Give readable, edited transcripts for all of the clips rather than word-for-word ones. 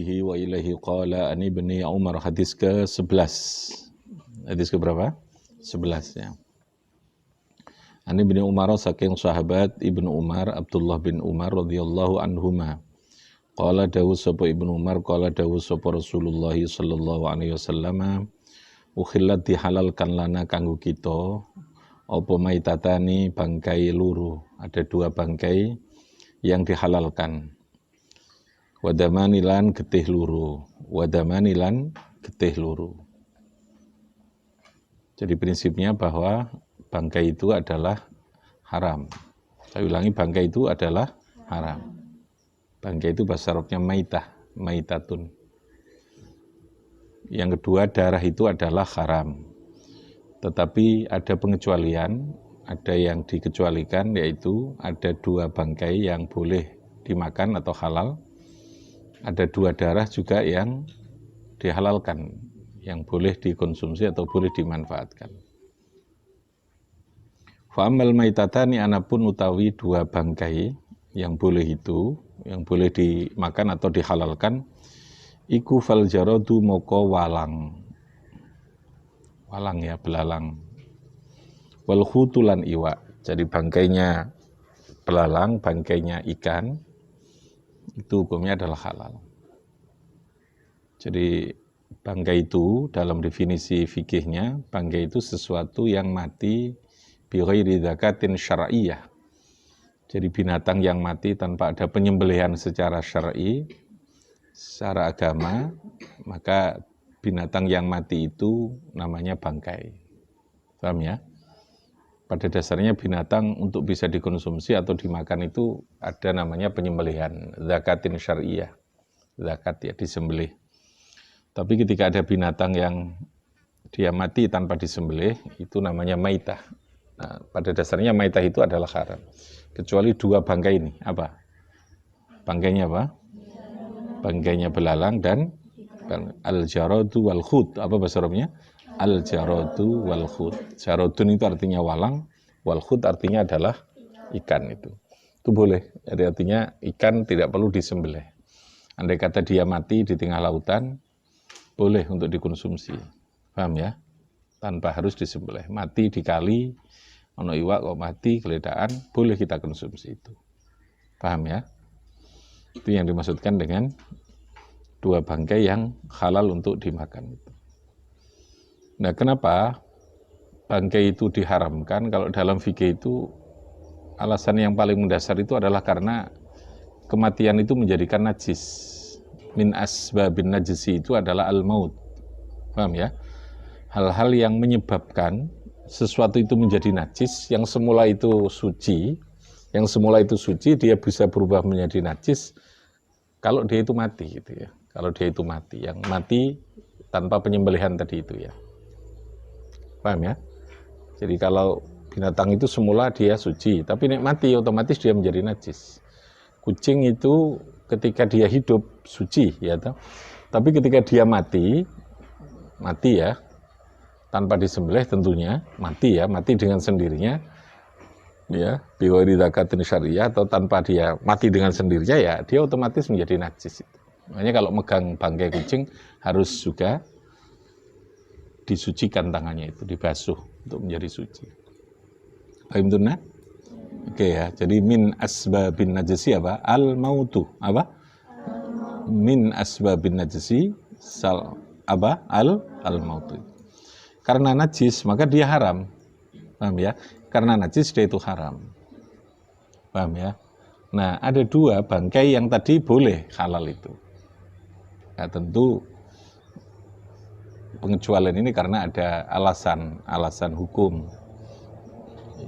bihi wa ilaihi qala an ibni Umar, hadis ke-11. Hadis ke berapa? 11 ya. An ibni Umar, saking sahabat Ibnu Umar, Abdullah bin Umar radhiyallahu anhuma. Qala dawu sapa Ibnu Umar, qala dawu sapa Rasulullah sallallahu alaihi wasallam, ukhillat dihalalkan lana kanggo kita apa maitatani, bangkai luru. Ada dua bangkai yang dihalalkan. Wadamanilan getih luru. Wadamanilan getih luru. Jadi prinsipnya bahwa bangkai itu adalah haram. Saya ulangi, bangkai itu adalah haram. Bangkai itu bahasa Arabnya maitah, maitatun. Yang kedua, darah itu adalah haram. Tetapi ada pengecualian, ada yang dikecualikan, yaitu ada dua bangkai yang boleh dimakan atau halal. Ada dua darah juga yang dihalalkan, yang boleh dikonsumsi atau boleh dimanfaatkan. Fa'amal maitatani, anapun utawi dua bangkai yang boleh itu, yang boleh dimakan atau dihalalkan, iku fal jaradu moko walang. Walang ya, belalang. Wal khutulan iwa. Jadi bangkainya belalang, bangkainya ikan, itu hukumnya adalah halal. Jadi bangkai itu dalam definisi fikihnya, bangkai itu sesuatu yang mati bi ghairi zakatin syar'iyyah. Jadi binatang yang mati tanpa ada penyembelihan secara syar'i, secara agama, maka binatang yang mati itu namanya bangkai. Paham ya? Pada dasarnya binatang untuk bisa dikonsumsi atau dimakan itu ada namanya penyembelihan, zakatin syar'iyyah. Zakat ya, disembelih. Tapi ketika ada binatang yang dia mati tanpa disembelih, itu namanya maitah. Nah, pada dasarnya maitah itu adalah haram. Kecuali dua bangkai ini, apa? Bangkainya apa? Bangkainya belalang dan al-jaradu wal khut. Apa bahasa Arabnya? Al-jaradu wal khut. Jaradun itu artinya walang, wal khut artinya adalah ikan itu. Itu boleh. Jadi artinya ikan tidak perlu disembelih. Andai kata dia mati di tengah lautan, boleh untuk dikonsumsi. Paham ya? Tanpa harus disembelih. Mati di kali, ono iwak kok mati, geledaan, boleh kita konsumsi itu. Paham ya? Itu yang dimaksudkan dengan dua bangkai yang halal untuk dimakan. Nah, kenapa bangkai itu diharamkan? Kalau dalam fikih itu, alasan yang paling mendasar itu adalah karena kematian itu menjadikan najis. Min asbabin najisi itu adalah al-maut. Paham ya? Hal-hal yang menyebabkan sesuatu itu menjadi najis, yang semula itu suci, dia bisa berubah menjadi najis kalau dia itu mati gitu ya. Kalau dia itu mati, yang mati tanpa penyembelihan tadi itu ya. Paham ya? Jadi kalau binatang itu semula dia suci, tapi nek mati otomatis dia menjadi najis. Kucing itu ketika dia hidup suci ya toh. Tapi ketika dia mati ya, tanpa disembelih tentunya, mati dengan sendirinya, ya, biwari zakatin syariah, atau tanpa dia mati dengan sendirinya ya, dia otomatis menjadi najis. Makanya kalau megang bangkai kucing harus juga disucikan tangannya itu, dibasuh untuk menjadi suci. Paham tunna? Oke ya, jadi min asbabin najisi apa? Al-mautu, apa? Min asbabin najisi al-mautu. Karena najis, maka dia haram. Paham ya? Karena najis dia itu haram. Paham ya? Nah, ada dua bangkai yang tadi boleh halal itu. Nah, tentu pengecualian ini karena ada alasan hukum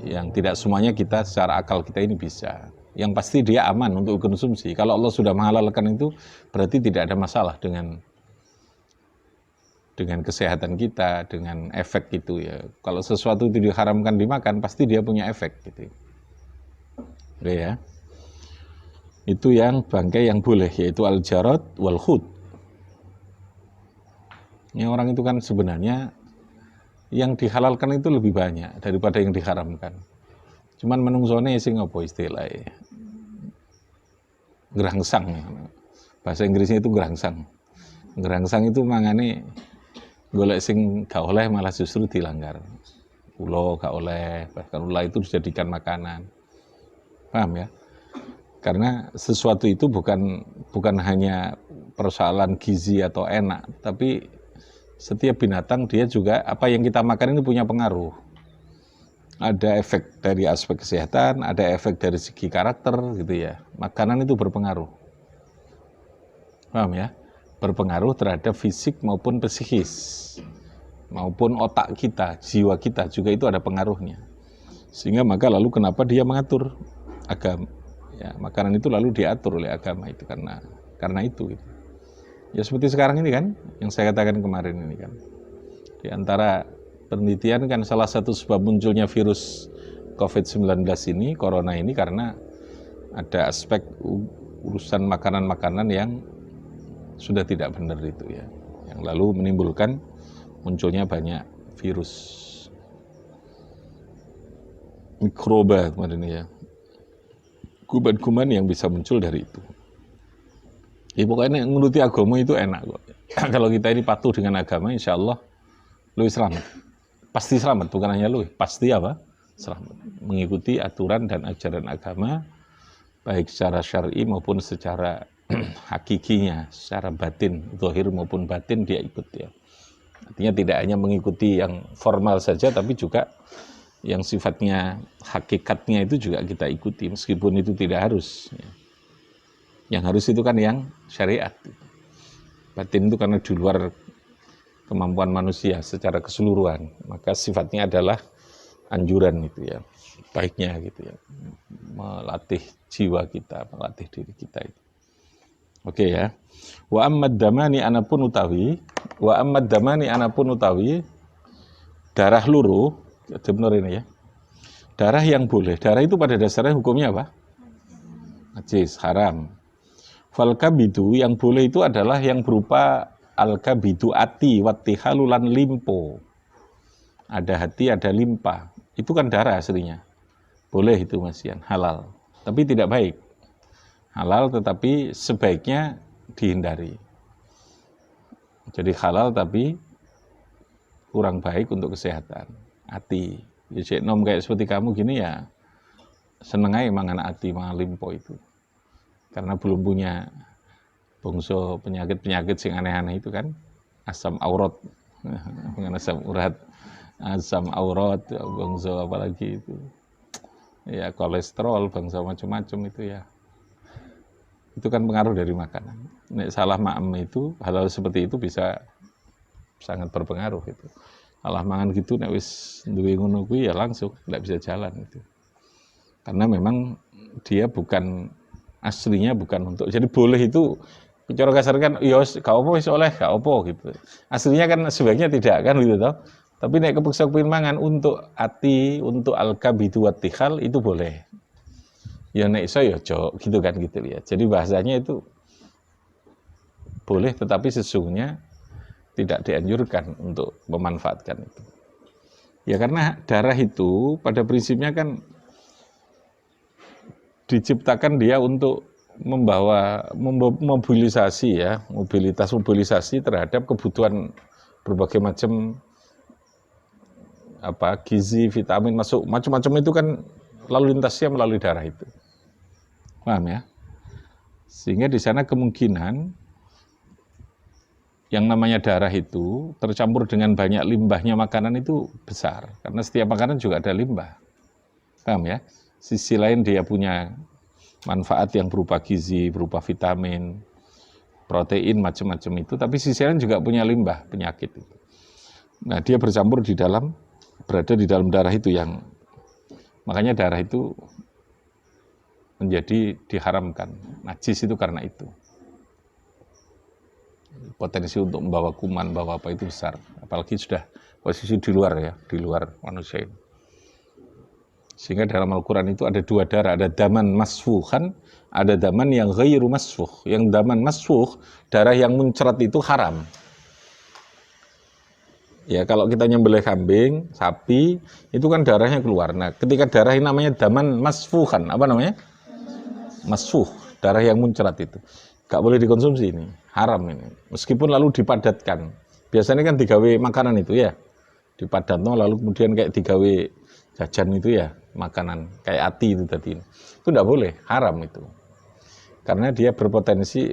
yang tidak semuanya kita secara akal kita ini bisa. Yang pasti dia aman untuk konsumsi. Kalau Allah sudah menghalalkan itu, berarti tidak ada masalah dengan kesehatan kita, dengan efek itu ya. Kalau sesuatu itu diharamkan dimakan, pasti dia punya efek gitu. Oke ya. Itu yang bangkai yang boleh, yaitu al-jarad wal khut. Ini orang itu kan sebenarnya yang dihalalkan itu lebih banyak daripada yang diharamkan. Cuman menungsone sing apa istilahnya? Gerangsang. Bahasa Inggrisnya itu gerangsang. Gerangsang itu mangane golek sing gak oleh malah justru dilanggar. Ulo gak oleh, bahkan ulah itu dijadikan makanan. Paham ya? Karena sesuatu itu bukan hanya persoalan gizi atau enak, tapi setiap binatang dia juga apa yang kita makan ini punya pengaruh. Ada efek dari aspek kesehatan, ada efek dari segi karakter gitu ya. Makanan itu berpengaruh. Paham ya? Berpengaruh terhadap fisik maupun psikis, maupun otak kita, jiwa kita juga itu ada pengaruhnya. Sehingga maka lalu kenapa dia mengatur agama? Ya, makanan itu lalu diatur oleh agama itu karena itu. Gitu. Ya seperti sekarang ini kan, yang saya katakan kemarin ini kan. Di antara penelitian kan salah satu sebab munculnya virus COVID-19 ini, corona ini karena ada aspek urusan makanan-makanan yang sudah tidak benar itu ya. Yang lalu menimbulkan munculnya banyak virus mikroba kemarin ya. Kuman-kuman yang bisa muncul dari itu. Ya pokoknya menuruti agama itu enak kok. Kalau kita ini patuh dengan agama, insya Allah lu selamat. Pasti selamat, bukan hanya lu, pasti apa? Selamat. Mengikuti aturan dan ajaran agama, baik secara syar'i maupun secara hakikinya, secara batin, zahir maupun batin dia ikut ya. Artinya tidak hanya mengikuti yang formal saja, tapi juga yang sifatnya hakikatnya itu juga kita ikuti, meskipun itu tidak harus. Ya. Yang harus itu kan yang syariat. Batin itu karena di luar kemampuan manusia secara keseluruhan, maka sifatnya adalah anjuran itu ya, baiknya gitu ya, melatih jiwa kita, melatih diri kita itu. Oke ya. Wa ammad damani anapun utawi darah luruh, benar ini ya. Darah yang boleh, darah itu pada dasarnya hukumnya apa? Najis, haram. Fal kabidu yang boleh itu adalah yang berupa al kabidu ati wattihalulan limpo. Ada hati, ada limpa. Itu kan darah aslinya. Boleh itu Mas Yan, halal. Tapi tidak baik. Halal tetapi sebaiknya dihindari. Jadi halal tapi kurang baik untuk kesehatan. Ati. Ya nom kayak seperti kamu gini ya seneng aja mangan ati, mangan limpo itu. Karena belum punya bangsa penyakit-penyakit sing aneh-aneh itu kan. Asam aurat. Asam urat. Asam aurat, bangsa apalagi itu. Ya kolesterol, bangsa macam-macam itu ya. Itu kan pengaruh dari makanan. Nek salah maem itu, hal-hal seperti itu bisa sangat berpengaruh itu. Salah mangan gitu, nek wis duwe ngono kuwi ya langsung tidak bisa jalan itu. Karena memang dia bukan aslinya bukan untuk. Jadi boleh itu cara kasar kan ya gak apa wis oleh gak apa gitu. Aslinya kan sebaiknya tidak kan gitu toh. Tapi nek kepeksa kepengin mangan untuk ati, untuk al-kabidu wattihal itu boleh. Ya nek iso ya ojo gitu kan gitu ya. Jadi bahasanya itu boleh tetapi sesungguhnya tidak dianjurkan untuk memanfaatkan itu. Ya karena darah itu pada prinsipnya kan diciptakan dia untuk mobilisasi ya, mobilisasi terhadap kebutuhan berbagai macam gizi, vitamin masuk macam-macam itu kan lalu lintasnya melalui darah itu. Paham ya? Sehingga di sana kemungkinan yang namanya darah itu tercampur dengan banyak limbahnya makanan itu besar. Karena setiap makanan juga ada limbah. Paham ya? Sisi lain dia punya manfaat yang berupa gizi, berupa vitamin, protein, macam-macam itu. Tapi sisi lain juga punya limbah, penyakit itu. Nah dia bercampur berada di dalam darah itu yang, makanya darah itu menjadi diharamkan. Najis itu karena itu. Potensi untuk membawa kuman, membawa apa itu besar. Apalagi sudah posisi di luar ya, di luar manusia ini. Sehingga dalam Al-Quran itu ada dua darah, ada daman masfuhan, ada daman yang ghairu masfuh. Yang daman masfuh, darah yang muncrat itu haram. Ya kalau kita nyembelih kambing, sapi, itu kan darahnya keluar. Nah ketika darah ini namanya daman masfuhan, apa namanya? Masfuh, darah yang muncrat itu. Gak boleh dikonsumsi ini, haram ini. Meskipun lalu dipadatkan. Biasanya kan digawe makanan itu ya, dipadatno lalu kemudian kayak digawe jajan itu ya, makanan kayak ati itu tadi. Itu tidak boleh, haram itu. Karena dia berpotensi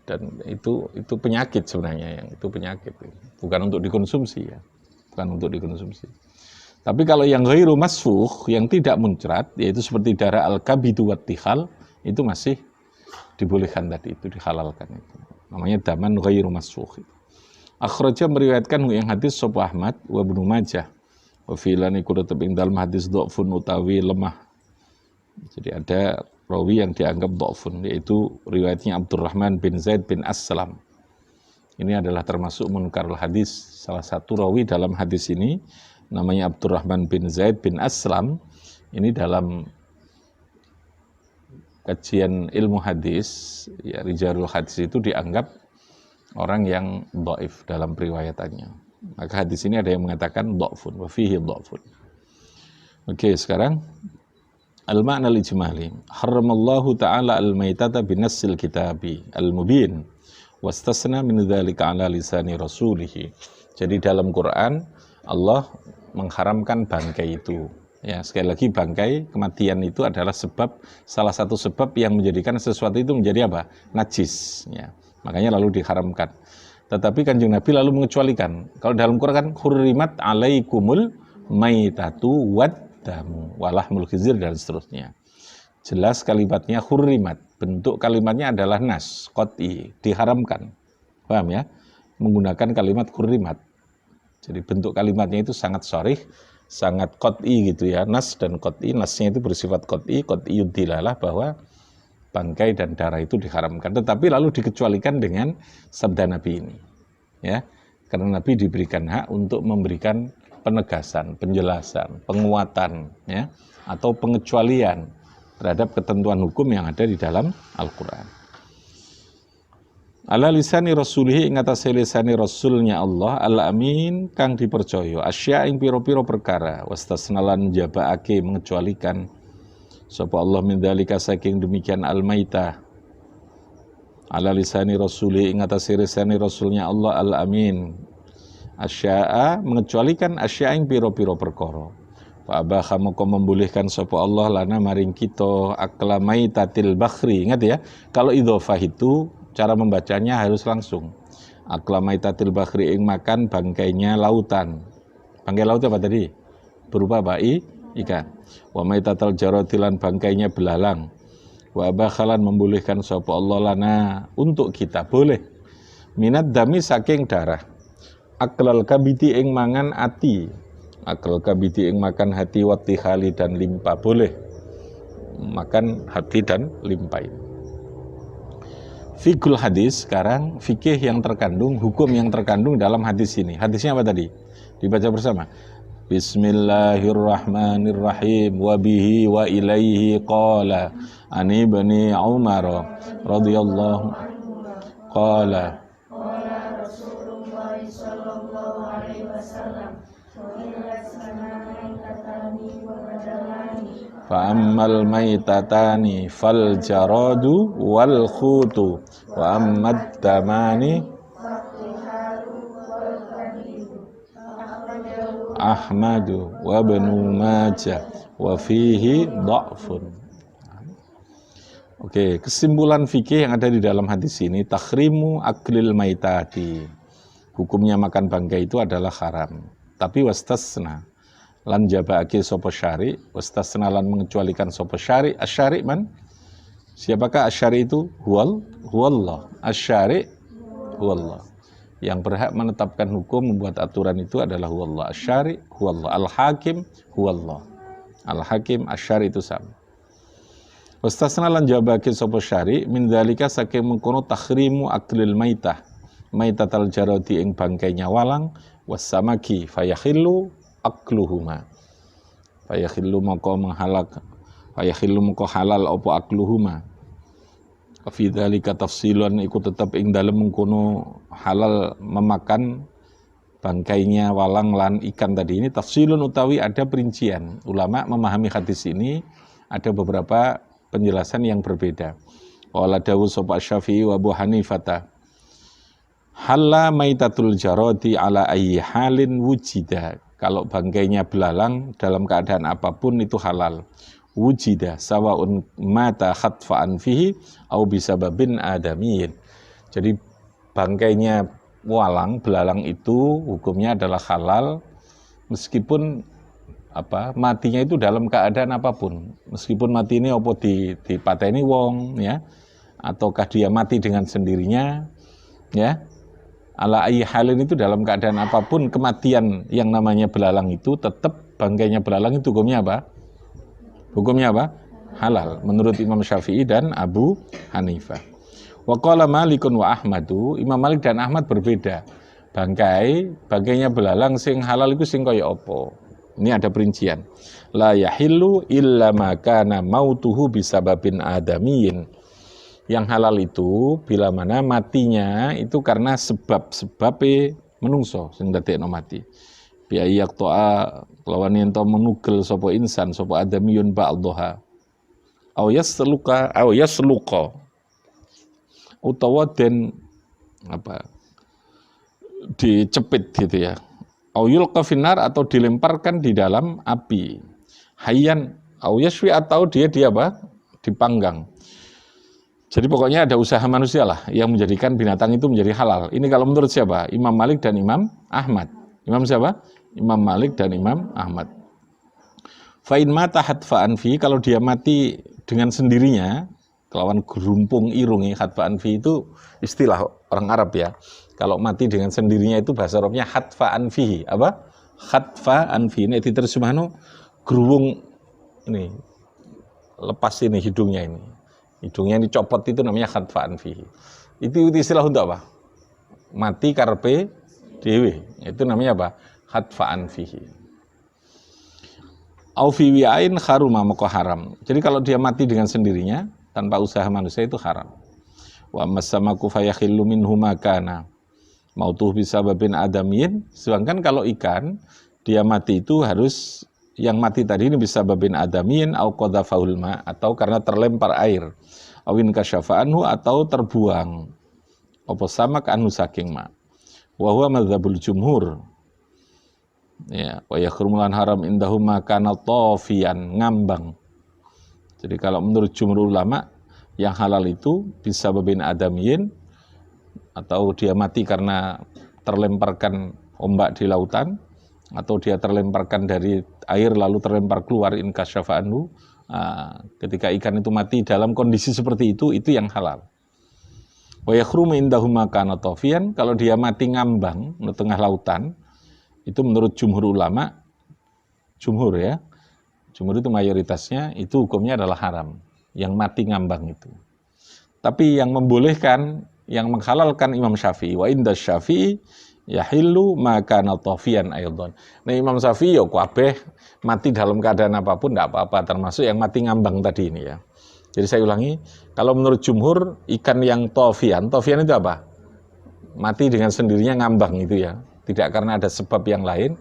dan itu penyakit sebenarnya, yang itu penyakit. Bukan untuk dikonsumsi ya, bukan untuk dikonsumsi. Tapi kalau yang ghairu masfuh, yang tidak muncrat, yaitu seperti darah al-kabidu wat tihal, itu masih dibolehkan tadi, itu dihalalkan itu. Namanya daman ghairu masfuh. Akhraja meriwayatkan yang hadis sapa Ahmad wa Ibnu Majah. Wa filani kudatub ing dalem hadis dhafun utawi lemah. Jadi ada rawi yang dianggap dhafun, yaitu riwayatnya Abdurrahman bin Zaid bin Aslam. Ini adalah termasuk munkarul hadis. Salah satu rawi dalam hadis ini namanya Abdurrahman bin Zaid bin Aslam. Ini dalam kajian ilmu hadis, ya rijalul hadis itu dianggap orang yang dhaif dalam periwayatannya. Maka hadis ini ada yang mengatakan dhafun, wa fihi dhafun. Oke, sekarang al-ma'na al-ijmali. Haramallahu ta'ala al-maitata binassil kitabi al-mubin wastasna min dzalika ala lisani rasulih. Jadi dalam Quran Allah mengharamkan bangkai itu. Ya, sekali lagi bangkai, kematian itu adalah salah satu sebab yang menjadikan sesuatu itu menjadi apa? Najis. Ya, makanya lalu diharamkan. Tetapi Kanjeng Nabi lalu mengecualikan. Kalau dalam Quran kan hurrimat alaikumul maitatu wad damu walahmul khizir dan seterusnya. Jelas kalimatnya hurrimat. Bentuk kalimatnya adalah nas, qat'i, diharamkan. Paham ya? Menggunakan kalimat hurrimat. Jadi bentuk kalimatnya itu sangat sharih, sangat qat'i gitu ya. Nas dan qat'i, nasnya itu bersifat qat'i yudilalah bahwa bangkai dan darah itu diharamkan. Tetapi lalu dikecualikan dengan sabda Nabi ini. Ya. Karena Nabi diberikan hak untuk memberikan penegasan, penjelasan, penguatan ya, atau pengecualian terhadap ketentuan hukum yang ada di dalam Al-Qur'an. Ala lisani rasulihi ing atase lisani rasulnya Allah al-amin kang dipercaya asya ing pira-pira perkara wastasnalan jabaake mengecualikan sapa Allah min dzalika saking demikian al-maitah ala lisani rasulihi ing atase lisani rasulnya Allah al-amin asya'a mengecualikan asya ing pira-pira perkara fa abaha moko membolehkan sapa Allah lana maring kita akla maitatil bakhri. Ingat ya, kalau idhofah itu cara membacanya harus langsung. Akla maitatil bakhri ing makan bangkainya lautan. Bangkai laut apa tadi? Berupa bayi ikan. Wa maitatal jaratilan bangkainya belalang. Wa abakhalan membolehkan sapa Allah lana untuk kita boleh. Minat dami saking darah. Aklal kabiti ing mangan ati. Aklal kabiti ing makan hati watihali dan limpa boleh. Makan hati dan limpa ini. Fikul hadis, sekarang fikih yang terkandung, hukum yang terkandung dalam hadis ini. Hadisnya apa tadi? Dibaca bersama. Bismillahirrahmanirrahim. Wa bihi wa ilaihi qala ani bani Umar radhiyallahu qala Rasulullah sallallahu alaihi wasallam fa ammal maitatani fal jaradu wal khutu wa ammad damani Ahmadu wa Ibnu Majah wa fihi dha'fun. Oke, kesimpulan fikih yang ada di dalam hadis ini takhrimu aklil maitati. Hukumnya makan bangkai itu adalah haram. Tapi wastasna lan jabaake sapa syari, wastasna lan mengecualikan sapa syari. Asyari man? Siapakah asyari itu? Huwallah. Asyari huwallah. Yang berhak menetapkan hukum, membuat aturan itu adalah huwallah. Asyari huwallah. Al-hakim huwallah. Al-hakim asyari itu sama. Wastasna lan jabake sapa syari min dzalika saking mengkono takhrimu aklil maitah. Maitatal jarati ing bangkainya walang wasamaki fayakhillu akluhuma. Fayakhillu maka menghalak. Fayakhillu maka halal apa akluhuma. Fi dzalika tafsilun iku tetep ing dalem mengkono halal memakan bangkainya walang lan ikan tadi ini tafsilun utawi ada perincian. Ulama memahami hadis ini ada beberapa penjelasan yang berbeda. Qala dawu sapa Syafi'i wa Abu Hanifah. Halla maitatul jarodi ala ayyi halin wujida. Kalau bangkainya belalang dalam keadaan apapun itu halal. Wujida sawaun mata khatfa'an fihi au bisababin adamiyin. Jadi bangkainya belalang itu hukumnya adalah halal meskipun matinya itu dalam keadaan apapun. Meskipun mati ini apa dipateni wong ya, ataukah dia mati dengan sendirinya ya. Ala ayyi halin itu dalam keadaan apapun kematian yang namanya belalang itu tetap bangkainya belalang itu hukumnya apa? Hukumnya apa? Halal menurut Imam Syafi'i dan Abu Hanifah. Wa qala Malikun wa Ahmadu, Imam Malik dan Ahmad berbeda. Bangkainya belalang sing halal itu sing kaya apa? Ini ada perincian. La yahillu illa ma kana mautuhu bisababin adamiyin. Yang halal itu bila mana matinya itu karena sebab-sebab menungso sing dadekno mati. Bi ayaqta'a lawan yen to menugel sapa insan sapa adamiyun ba'dha. Aw yasluqa utawa den dicepit gitu ya. Aw yulqa finnar atau dilemparkan di dalam api. Hayyan aw yashwi atau dia dipanggang. Jadi pokoknya ada usaha manusia lah yang menjadikan binatang itu menjadi halal. Ini kalau menurut siapa? Imam Malik dan Imam Ahmad. Imam siapa? Imam Malik dan Imam Ahmad. Fa'in mata hatfa'an fi, kalau dia mati dengan sendirinya, kelawan gerumpung irungi, hatfa'an fi itu istilah orang Arab ya. Kalau mati dengan sendirinya itu bahasa Arabnya hatfa'an fihi. Apa? Hatfa'an fi. Ini diterjemahkan gerubung ini, lepas ini hidungnya ini. Hidungnya dicopot itu namanya khatfa'an fihi. Itu istilah untuk apa? Mati karpe dewe. Itu namanya apa? Khatfa'an fihi. Au fi wi'ain kharuma maka haram. Jadi kalau dia mati dengan sendirinya tanpa usaha manusia itu haram. Wa masamaku fayakhillu minhu makana mautuh bisababin adamiyin. Sedangkan kalau ikan dia mati itu harus yang mati tadi ini bisa babin adamiyin au qadhafahul ma, atau karena terlempar air, awin kasyafa'anhu atau terbuang apa samak anhu saking ma. Wa huwa madzhabul jumhur. Ya, wa yakhrumulan haram indahum kana tafiyan, ngambang. Jadi kalau menurut jumhur ulama yang halal itu bisa babin adamiyin atau dia mati karena terlemparkan ombak di lautan, atau dia terlemparkan dari air lalu terlempar keluar in kasyafa'anhu. Ketika ikan itu mati dalam kondisi seperti itu yang halal. Wa yakhrumu indahum kana tafiyan, kalau dia mati ngambang di tengah lautan, itu menurut jumhur ulama, jumhur itu mayoritasnya itu hukumnya adalah haram, yang mati ngambang itu. Tapi yang membolehkan, yang menghalalkan Imam Syafi'i, wa inda Syafi'i yahillu maka natafian aidon. Nah Imam Syafi'i ya kabeh mati dalam keadaan apapun tidak apa-apa, termasuk yang mati ngambang tadi ini ya. Jadi saya ulangi, kalau menurut jumhur ikan yang tafian itu apa? Mati dengan sendirinya ngambang itu ya, tidak karena ada sebab yang lain,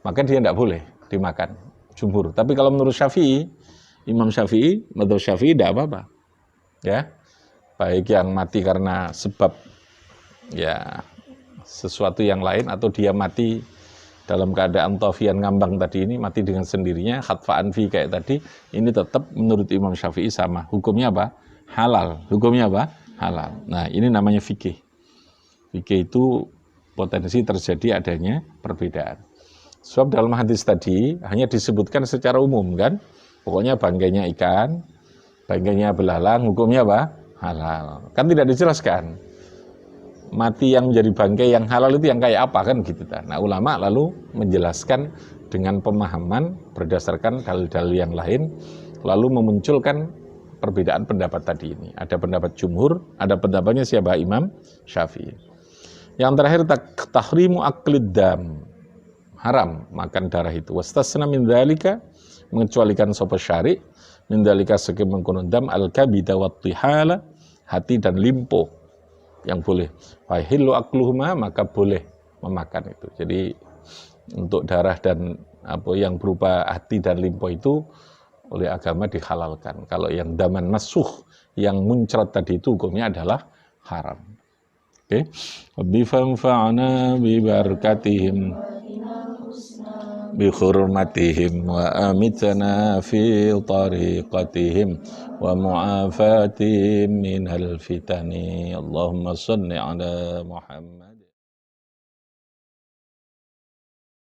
maka dia tidak boleh dimakan jumhur. Tapi kalau menurut Syafi'i, Imam Syafi'i, madzhab Syafi'i tidak apa-apa. Ya. Baik yang mati karena sebab ya sesuatu yang lain, atau dia mati dalam keadaan tafian ngambang tadi ini, mati dengan sendirinya, khatfa'an fi kayak tadi, ini tetap menurut Imam Syafi'i sama. Hukumnya apa? Halal. Hukumnya apa? Halal. Nah, ini namanya fikih. Fikih itu potensi terjadi adanya perbedaan. Sebab dalam hadis tadi hanya disebutkan secara umum kan, pokoknya bangkainya ikan, bangkainya belalang, hukumnya apa? Halal. Kan tidak dijelaskan mati yang menjadi bangkai yang halal itu yang kayak apa kan gitu. Nah ulama lalu menjelaskan dengan pemahaman berdasarkan dalil-dalil yang lain, lalu memunculkan perbedaan pendapat tadi ini. Ada pendapat jumhur, ada pendapatnya siapa? Imam Syafi'i. Yang terakhir tahrimu aklid dam, haram makan darah itu. Wastasna min dzalika, mengecualikan sapa syari' min dzalika saking mengkono dam al-kabida wat tihala, hati dan limpo yang boleh. Fahillu akluhuma, maka boleh memakan itu. Jadi untuk darah dan apa yang berupa hati dan limpo itu oleh agama dihalalkan. Kalau yang daman masuh, yang muncrat tadi itu hukumnya adalah haram. Oke. Rabbi fanfa'na bi barakatihim bi hurmatihim wa amitna fi tariqatihim wa mu'afatihim minal fitani. Allahumma salli ala Muhammad.